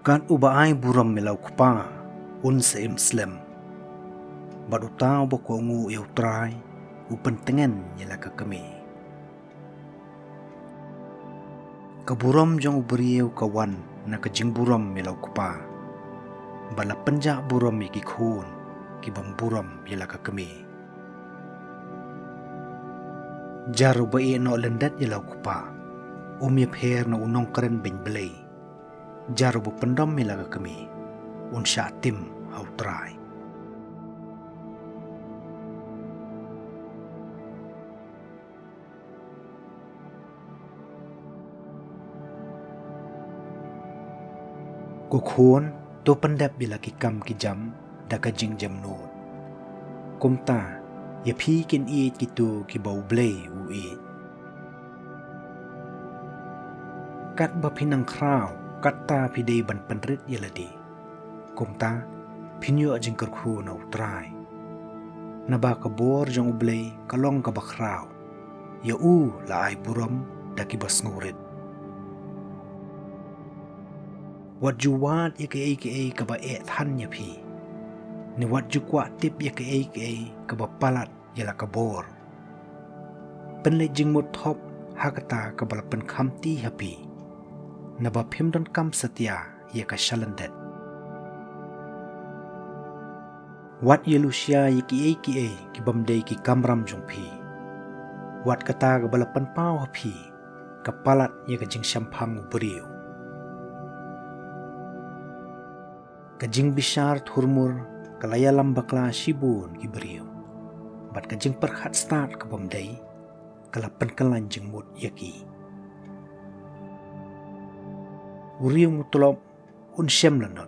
Kat ubaay buram milaw kupa, sa Muslim. Baru tahu bako ngu iau try, upentengan yala kami. Kaburam jang uberiau kawan na kajing buram milaw kupa. Bala penjak buram iki khun, kibam buram yala kami. Jaru bae no lendat yala kupa, umyap her na unong keren bin belay. Jaru bu pendam milaga kami, unsya tim hau try. Kukhun tu pendap bila kikam kijam da kajing jam nut. Kumta ya pi kin i kitu ki bau blay u i. Kat ba pinang kraw kata pidei ban penrit yaladi. Kumta pinyo ajing kerku na utray. Naba kabor jang ublay kalong kabakraw. Ya u la ay buram da kibas ngurit. Wat juwat ya ke kaba than ya pi. Ni wat jukwa tip ya ke kaba palat yala kabor. Penle jing mut hop hakata kabala pen kamti hapi. Naba pim don kam setia ya ka shalandet. Wat ye lucia ye ki bamdei ki kamram jungpi. Wat kata ka balapan pau hapi kapalat ye ka jing syampang uberiu. Ka jing bishar thurmur kalaya lambakla shibun ki beriu. Bat ka jing perhat start ka bamdei kalapan kalan jing mut yaki. Uriu mutulop syam lanot.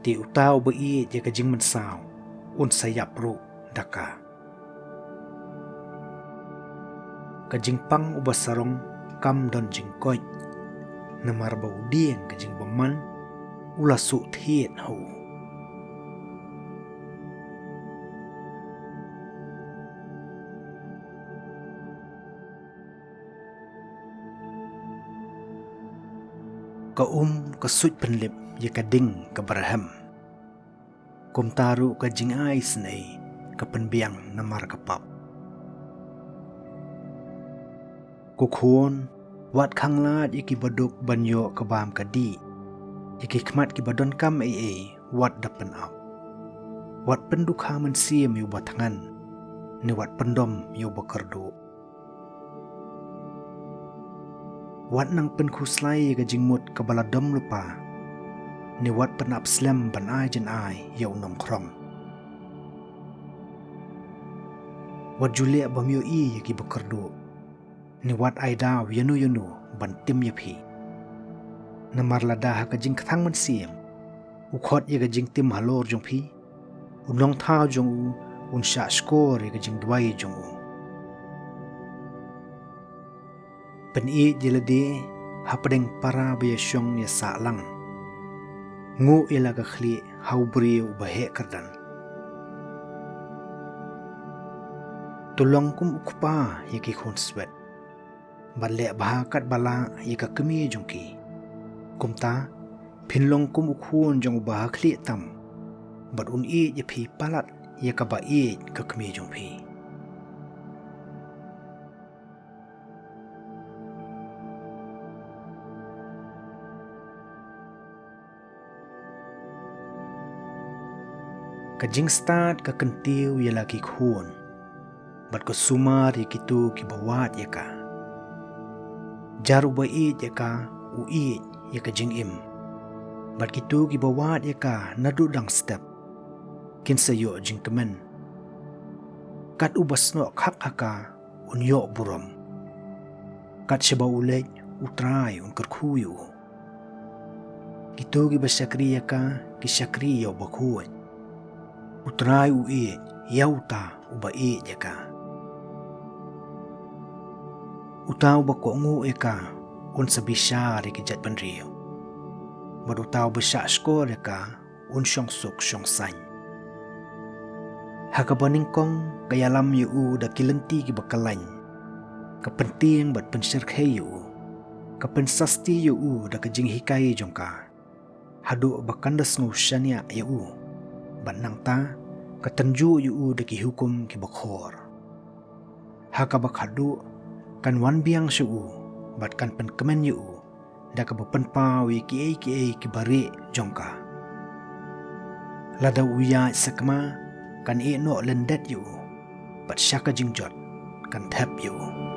Ti utau bai je kajing mensaw sayap ru daka. Kajing pang ubasarong kam don jing koj. Namar bau dieng kajing baman ula su thiet hau. Ka kasut penlip ya kading ka baraham. Kum taru ka jing ais nei ka penbiang namar kapap. Kukhun wat khang lat iki baduk banyo ka bam ka di. Iki khmat ki badon kam wat dapen ap. Wat penduk ha man siem yu batangan. Ni wat pendom yu bakardu. Wat nang penkuslai ka jingmut ka baladom lupa. Ni wat penap slam ban ai jen ai yau nom krong. Wat julia bamyo i ki bakardu. Ni wat ai daw yanu ban tim yapi. Namar lada ka jing kathang man siem. Ukhot ye ka jing tim halor jong pi. Unong thao jong unsya skor ye ka jing dwai jong Pen-i jiladi hapadeng para biasyong ya salang. Ngu ila kakhli haubri ubahe kardan. Tulong kum ukpa yaki khun swet. Bale bahakat bala yaka kemi jongki. Kumta pinlong kum ukhun jong ubahakli tam. Bad un-i yapi palat yaka ba-i ka kemi jongpi. Kajing start ka kentiu ya lagi khun. Bat ko sumar ya kitu ki bawat ya ka. Jaru bait ya ka uit ya ka jing im. Bat kitu ki bawat ya ka nadu dang step. Kinsa yo jing kemen. Kat ubas no khak haka unyo buram. Kat shaba ulej utrai un kerkuyu. Kitu ki basyakri ya ka ki syakri yo bakhuan. Utrai ui yauta ubai jaka. Utau bako ngu eka sabisha riki jat banrio. Bad utau besyak skor eka syong suk syong sany. Hakabaning kong kayalam yu da kilenti ki bakalany. Kapenting bat pensyirkhe yu. Kapensasti yu da kajing hikai jongka. hadu bakandas ngusyania yu bat nang ta katanju yu deki hukum ki bakhor. Haka bak hadu kan wan biang syu bat kan pen kemen yu da ka bapenpa wi ki bari jongka. Lada uya sakma kan no lendet yu bat syaka jingjot kan tap yu.